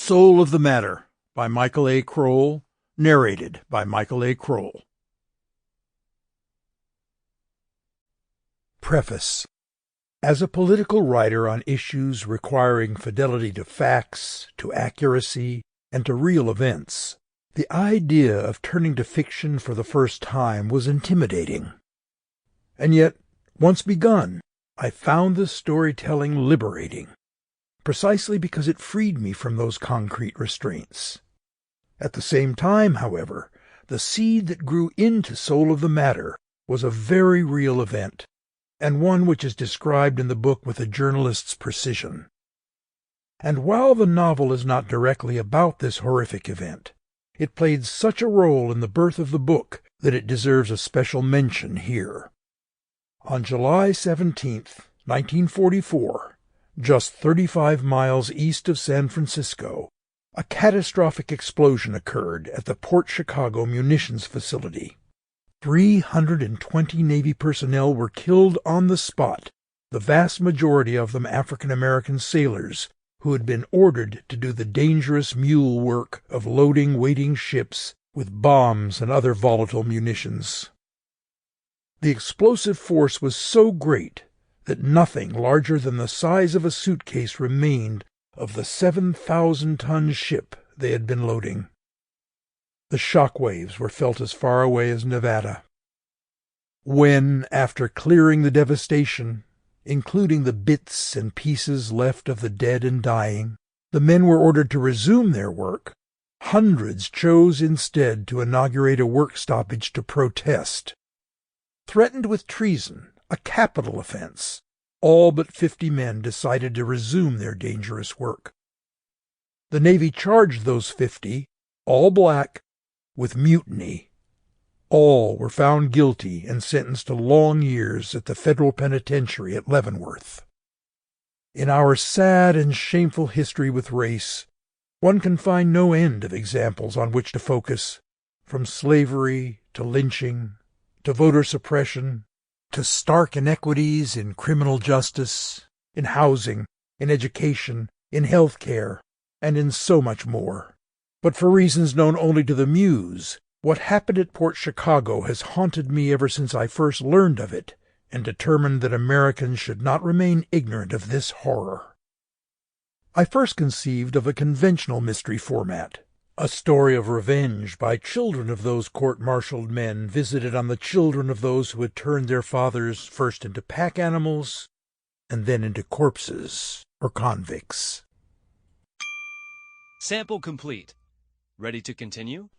Soul of the Matter by Michael A. Kroll, narrated by Michael A. Kroll. Preface. As a political writer on issues requiring fidelity to facts, to accuracy, and to real events, the idea of turning to fiction for the first time was intimidating. And yet, once begun, I found the storytelling liberating, precisely because it freed me from those concrete restraints. At the same time, however, the seed that grew into Soul of the Matter was a very real event, and one which is described in the book with a journalist's precision. And while the novel is not directly about this horrific event, it played such a role in the birth of the book that it deserves a special mention here. On July 17th, 1944, just 35 miles east of San Francisco, a catastrophic explosion occurred at the Port Chicago munitions facility. 320 Navy personnel were killed on the spot, the vast majority of them African-American sailors who had been ordered to do the dangerous mule work of loading waiting ships with bombs and other volatile munitions. The explosive force was so great that nothing larger than the size of a suitcase remained of the 7,000-ton ship they had been loading. The shock waves were felt as far away as Nevada. When, after clearing the devastation, including the bits and pieces left of the dead and dying, the men were ordered to resume their work, hundreds chose instead to inaugurate a work stoppage to protest. Threatened with treason, a capital offense, all but 50 men decided to resume their dangerous work. The Navy charged those 50, all black, with mutiny. All were found guilty and sentenced to long years at the federal penitentiary at Leavenworth. In our sad and shameful history with race, one can find no end of examples on which to focus, from slavery to lynching, to voter suppression, to stark inequities in criminal justice, in housing, in education, in health care, and in so much more. But for reasons known only to the Muse, what happened at Port Chicago has haunted me ever since I first learned of it, and determined that Americans should not remain ignorant of this horror. I first conceived of a conventional mystery format, a story of revenge by children of those court-martialed men visited on the children of those who had turned their fathers first into pack animals and then into corpses or convicts. Sample complete. Ready to continue?